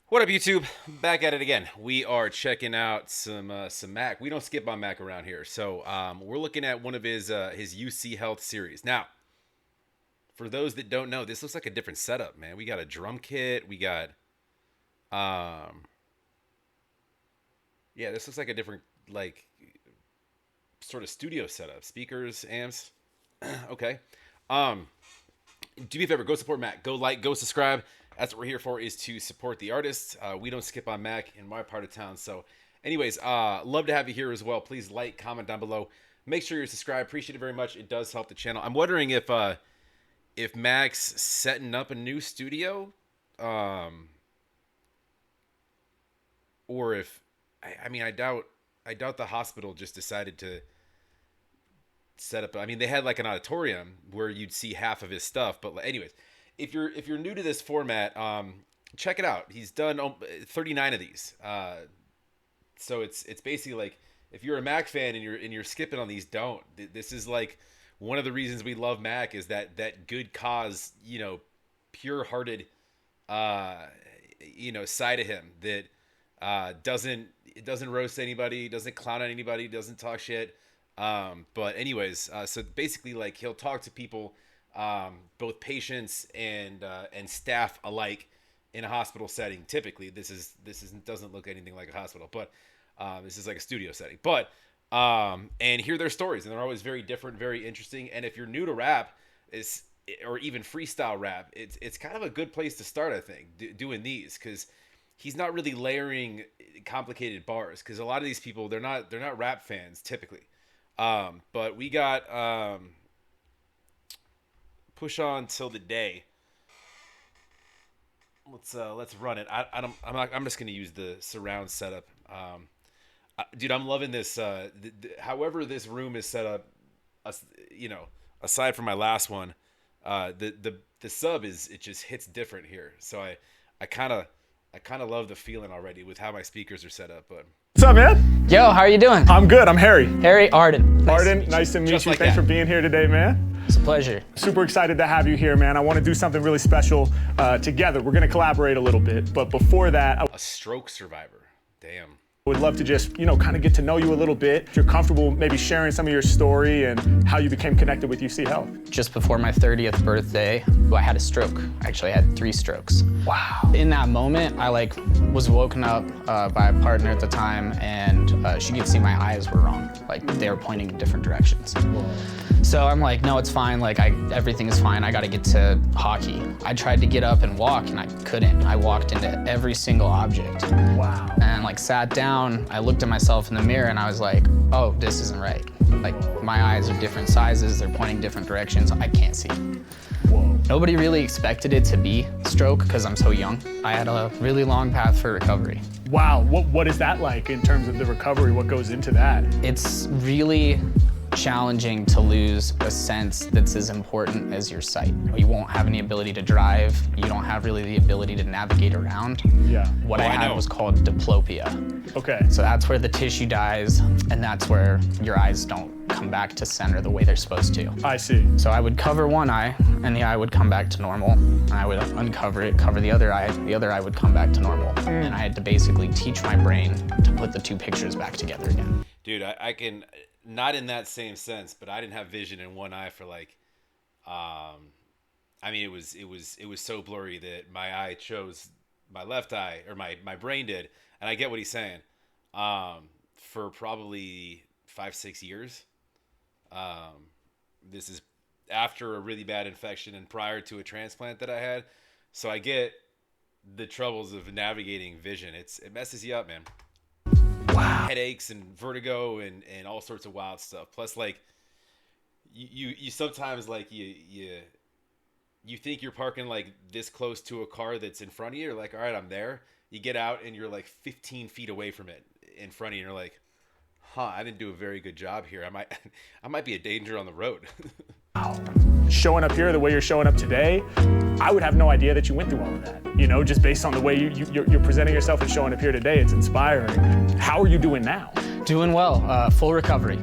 What up, YouTube? Back at it again. We are checking out some Mack. We don't skip on Mack around here, so we're looking at one of his UCHealth series. Now, for those that don't know, this looks like a different setup, man. We got a drum kit. We got, yeah, this looks like a different sort of studio setup. Speakers, amps. Okay. Do me a favor, go support Mack. Go like, go subscribe. That's what we're here for, is to support the artists. We don't skip on Mack in my part of town. So anyways, love to have you here as well. Please like, comment down below. Make sure you're subscribed. Appreciate it very much. It does help the channel. I'm wondering if Mack's setting up a new studio, or if I mean I doubt the hospital just decided to set up. I mean, they had like an auditorium where you'd see half of his stuff. But anyways, if you're new to this format, check it out. He's done 39 of these. So it's basically like, if you're a Mack fan and you're skipping on these, don't. This is like one of the reasons we love Mack, is that good cause, pure-hearted, side of him that doesn't roast anybody, doesn't clown on anybody, doesn't talk shit. But anyways, so basically, like, he'll talk to people, both patients and staff alike, in a hospital setting. Typically, this doesn't look anything like a hospital, but this is like a studio setting. But and hear their stories, and they're always very different, very interesting. And if you're new to rap, or even freestyle rap, it's kind of a good place to start, I think, doing these, because he's not really layering complicated bars, because a lot of these people, they're not rap fans typically. But we got Push On Till the Day. Let's run it. I'm just gonna use the surround setup. Dude, I'm loving this. However this room is set up, aside from my last one, the sub it just hits different here. So I kind of love the feeling already with how my speakers are set up. But what's up, man? Yo, how are you doing? I'm good. I'm Harry. Harry Arden. Arden, nice to meet you. Thanks for being here today, man. It's a pleasure. Super excited to have you here, man. I want to do something really special together. We're going to collaborate a little bit, but before that, a stroke survivor. Damn. I would love to just, kind of get to know you a little bit. If you're comfortable maybe sharing some of your story and how you became connected with UCHealth. Just before my 30th birthday, I had a stroke. Actually, I had 3 strokes. Wow. In that moment, I was woken up by a partner at the time, and she could see my eyes were wrong. Like, they were pointing in different directions. Whoa. So I'm like, no, it's fine. Like, everything is fine. I got to get to hockey. I tried to get up and walk, and I couldn't. I walked into every single object. Wow. And sat down, I looked at myself in the mirror, and I was like, oh, this isn't right. Like, my eyes are different sizes. They're pointing different directions. I can't see. Whoa. Nobody really expected it to be stroke because I'm so young. I had a really long path for recovery. Wow. What is that like in terms of the recovery? What goes into that? It's really challenging to lose a sense that's as important as your sight. You won't have any ability to drive. You don't have really the ability to navigate around. Yeah. What I had was called diplopia. Okay. So that's where the tissue dies, and that's where your eyes don't come back to center the way they're supposed to. I see. So I would cover one eye, and the eye would come back to normal. And I would uncover it, cover the other eye would come back to normal. And I had to basically teach my brain to put the 2 pictures back together again. Dude, I can, not in that same sense, but I didn't have vision in one eye for I mean, it was so blurry that my eye chose my left eye, or my brain did. And I get what he's saying. For probably 5-6 years. This is after a really bad infection and prior to a transplant that I had. So I get the troubles of navigating vision. It messes you up, man. Wow. Headaches and vertigo and all sorts of wild stuff. Plus, like, you sometimes, like, you think you're parking like this close to a car that's in front of you. You're like, all right, I'm there. You get out and you're like 15 feet away from it in front of you. And you're like, I didn't do a very good job here. I might be a danger on the road. Wow. Showing up here the way you're showing up today, I would have no idea that you went through all of that. Just based on the way you're presenting yourself and showing up here today, it's inspiring. How are you doing now? Doing well, full recovery.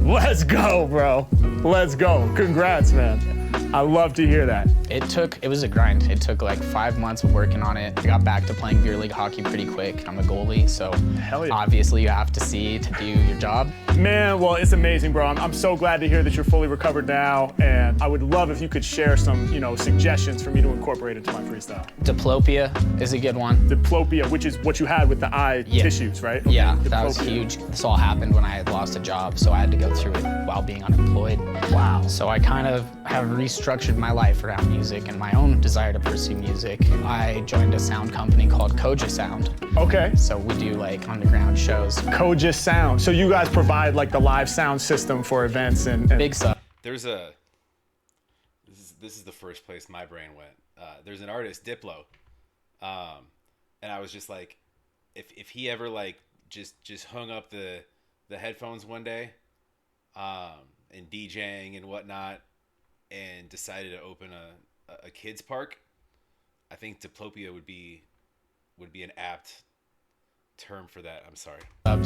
Let's go, bro. Let's go. Congrats, man. I love to hear that. It was a grind. It took like 5 months of working on it. I got back to playing beer league hockey pretty quick. I'm a goalie, so Hell yeah. obviously you have to see to do your job. Man, well, it's amazing, bro. I'm so glad to hear that you're fully recovered now, and I would love if you could share some, suggestions for me to incorporate into my freestyle. Diplopia is a good one. Diplopia, which is what you had with the eye tissues, right? Okay, Yeah, diplopia. that was huge. This all happened when I had lost a job, so I had to go through it while being unemployed. Wow. So I kind of have restructured my life around music and my own desire to pursue music. I joined a sound company called Koja Sound. Okay. So we do like underground shows. Koja Sound. So you guys provide like the live sound system for events and Big stuff. This is the first place my brain went. There's an artist, Diplo, and I was just like, if he ever like just hung up the headphones one day, and DJing and whatnot, and decided to open a kids park, I think Diplopia would be an apt term for that. I'm sorry.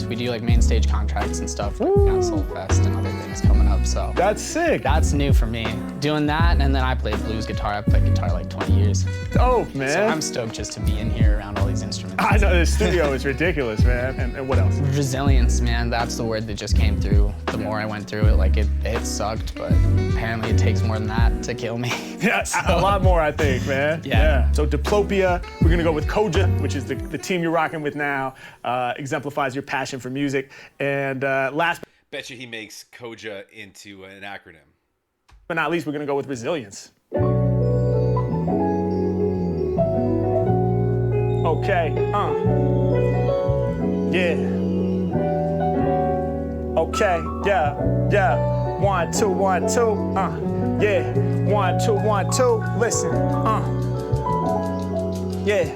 We do like main stage contracts and stuff, like Soul Fest and other things coming up. So that's sick. That's new for me. Doing that, and then I play blues guitar. I've played guitar like 20 years. Oh man. So I'm stoked just to be in here around all these instruments. I know the studio is ridiculous, man. And what else? Resilience, man. That's the word that just came through. The more I went through it, like it sucked, but apparently it takes more than that to kill me. Yeah, a lot more, I think, man. Yeah. So Diplopia, we're gonna go with Koja, which is the team you're rocking with now. Exemplifies your passion for music. And last Bet you he makes Koja into an acronym. but not least, we're gonna go with Resilience. Okay, yeah. Okay, yeah. 1, 2, 1, 2, yeah. 1, 2, 1, 2, listen, yeah.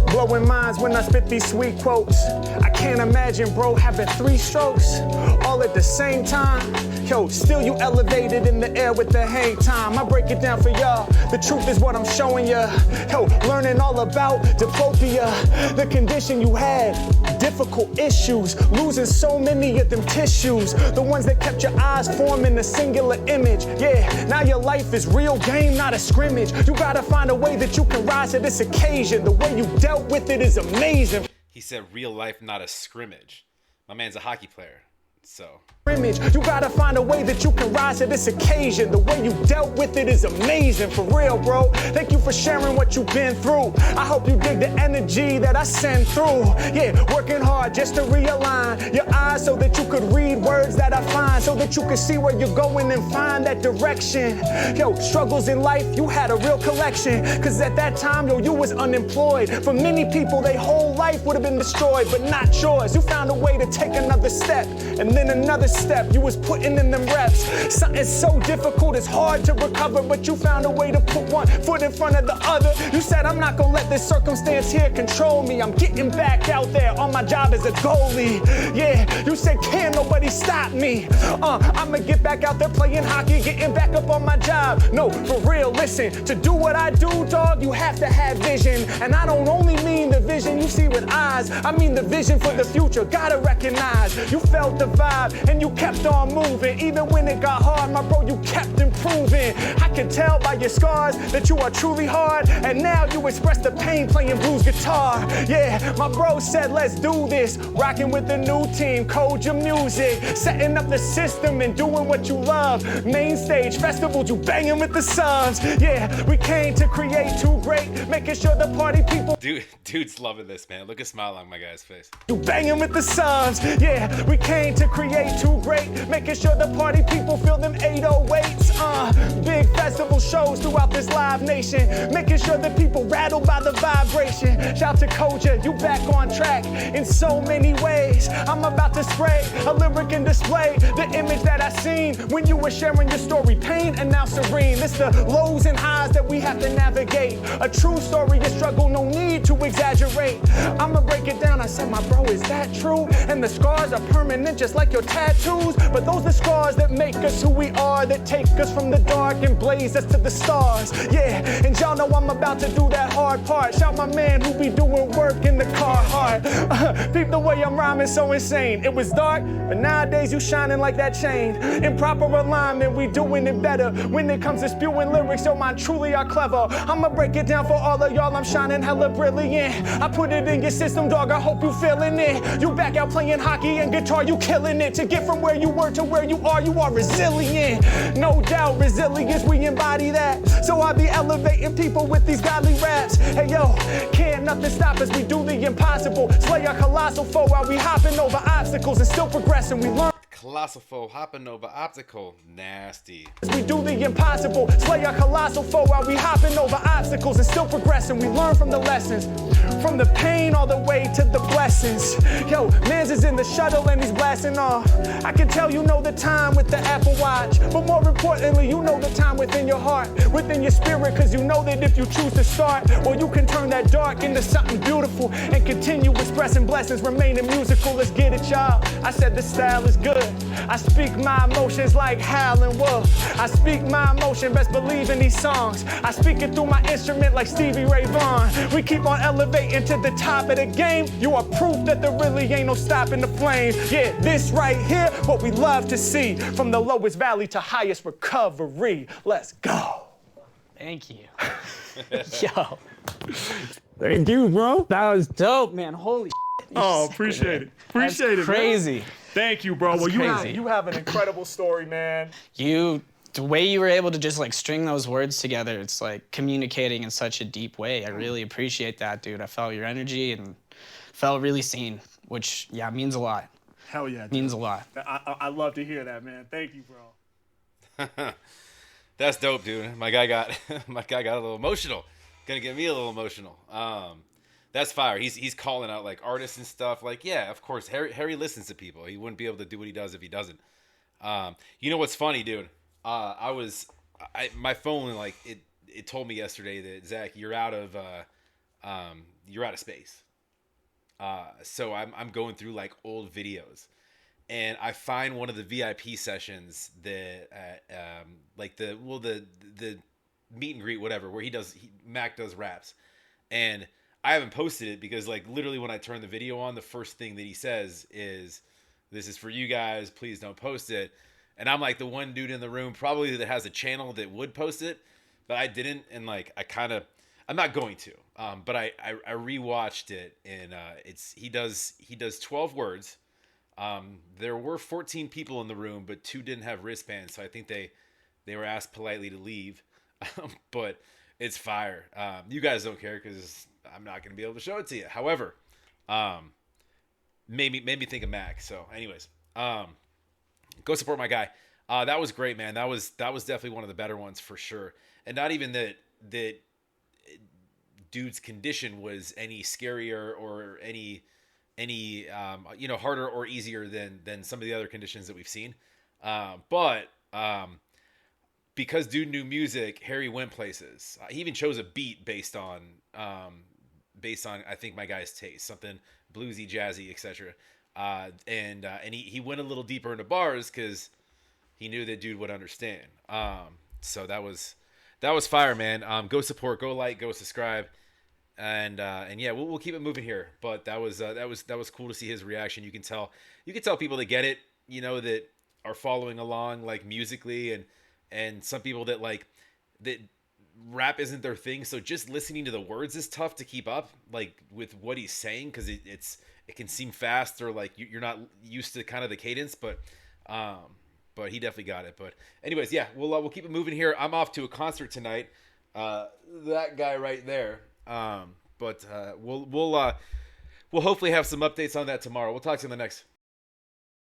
Blowing minds when I spit these sweet quotes. I can't imagine bro having 3 strokes all at the same time. Yo, still you elevated in the air with the hang time. I break it down for y'all. The truth is what I'm showing ya. Yo, learning all about diplopia, the condition you had, difficult issues, losing so many of them tissues, the ones that kept your eyes forming a singular image. Yeah, now your life is real game, not a scrimmage. You gotta find a way that you can rise to this occasion. The way you dealt with it is amazing. He said real life, not a scrimmage. My man's a hockey player, so. You gotta find a way that you can rise to this occasion. The way you dealt with it is amazing, for real, bro. Thank you for sharing what you've been through. I hope you dig the energy that I send through. Yeah, working hard just to realign your eyes so that you could read words that I find, so that you could see where you're going and find that direction. Yo, struggles in life, you had a real collection. Cause at that time, yo, you was unemployed. For many people, their whole life would have been destroyed, but not yours. You found a way to take another step, and then another step. You was putting in them reps. Something so difficult, it's hard to recover, but you found a way to put one foot in front of the other. You said, I'm not gonna let this circumstance here control me. I'm getting back out there on my job as a goalie. Yeah, you said, can't nobody stop me. I'ma get back out there playing hockey, getting back up on my job. No, for real, listen, to do what I do, dog, you have to have vision. And I don't only mean the vision you see with eyes, I mean the vision for the future. Gotta recognize, you felt the vibe and you kept on moving. Even when it got hard, my bro, you kept improving. I can tell by your scars that you are truly hard, and now you express the pain playing blues guitar. Yeah, my bro said, let's do this. Rocking with the new team, Koja Music, setting up the system and doing what you love. Main stage festivals, you banging with the subs. Yeah, we came to create too great, making sure the party people. Dude's loving this, man. Look at smile on my guy's face. You banging with the subs. Yeah, we came to create too great, making sure the party people feel them 808s. Big festival shows throughout this live nation, making sure that people rattled by the vibration. Shout to Koja, you back on track in so many ways. I'm about to spray a lyric and display the image that I seen when you were sharing your story. Pain and now serene. It's the lows and highs that we have to navigate. A true story of struggle, no need to exaggerate. I'ma break it down. I said, my bro, is that true? And the scars are permanent, just like your tattoos. But those are scars that make us who we are, that take us from the dark and blaze us to the stars. Yeah, and y'all y'all know I'm about to do that hard part. Shout my man who be doing work in the car hard. Peep the way I'm rhyming so insane. It was dark, but nowadays you shining like that chain. In proper alignment, we doing it better. When it comes to spewing lyrics, your mind truly are clever. I'ma break it down for all of y'all, I'm shining hella brilliant. I put it in your system, dog, I hope you feeling it. You back out playing hockey and guitar, you killing it. To get from where you were to where you are resilient. No doubt, resilience, we embody that. So I be elevating people with these godly raps. Hey yo, can't nothing stop us, we do the impossible. Slay a colossal foe while we hopping over obstacles and still progressing, we learn. Colossal foe, hopping over optical, nasty. We do the impossible, slay a colossal foe while we hopping over obstacles and still progressing. We learn from the lessons, from the pain all the way to the blessings. Yo, mans is in the shuttle and he's blasting off. I can tell you know the time with the Apple Watch, but more importantly, you know the time within your heart, within your spirit, cause you know that if you choose to start, or you can turn that dark into something beautiful and continue expressing blessings, remaining musical. Let's get it, y'all. I said the style is good. I speak my emotions like Howlin' Wolf. I speak my emotion, best believe in these songs. I speak it through my instrument like Stevie Ray Vaughan. We keep on elevating to the top of the game. You are proof that there really ain't no stopping the flame. Yeah, this right here, what we love to see. From the lowest valley to highest recovery. Let's go. Thank you. Yo. Thank you, bro. That was dope, man. Holy shit. Oh, appreciate it. Appreciate That's it, crazy. Man. Thank you, bro. That's Well, crazy. you have an incredible story, man. The way you were able to just like string those words together, it's like communicating in such a deep way. I really appreciate that, dude. I felt your energy and felt really seen, which, yeah, means a lot. Hell yeah, dude. Means a lot. I love to hear that, man. Thank you, bro. That's dope, dude. My guy got a little emotional. Gonna get me a little emotional. That's fire. He's calling out like artists and stuff. Like, yeah, of course. Harry listens to people. He wouldn't be able to do what he does if he doesn't. You know what's funny, dude? My phone, like, it told me yesterday that Zach, you're out of space. So I'm going through like old videos, and I find one of the VIP sessions that like the meet and greet, whatever, where Mack does raps, and I haven't posted it because like literally when I turn the video on, the first thing that he says is, "This is for you guys, please don't post it." And I'm like the one dude in the room probably that has a channel that would post it, but I didn't. And like I'm not going to. But I rewatched it, and he does 12 words. There were 14 people in the room, but 2 didn't have wristbands, so I think they were asked politely to leave. But it's fire. You guys don't care because I'm not going to be able to show it to you. However, made me think of Mack. So, anyways, go support my guy. That was great, man. That was definitely one of the better ones for sure. And not even that dude's condition was any scarier or any harder or easier than some of the other conditions that we've seen. But because dude knew music, Harry went places. He even chose a beat based on I think my guy's taste, something bluesy, jazzy, etc. And he went a little deeper into bars because he knew that dude would understand. So that was fire, man. Go support, go like, go subscribe, and yeah, we'll keep it moving here. But that was cool to see his reaction. You can tell people that get it, that are following along like musically, and some people that like that rap isn't their thing. So just listening to the words is tough to keep up like with what he's saying because it can seem fast or like you're not used to kind of the cadence, but he definitely got it. But anyways, yeah, we'll keep it moving here. I'm off to a concert tonight. That guy right there. But we'll hopefully have some updates on that tomorrow. We'll talk to you in the next.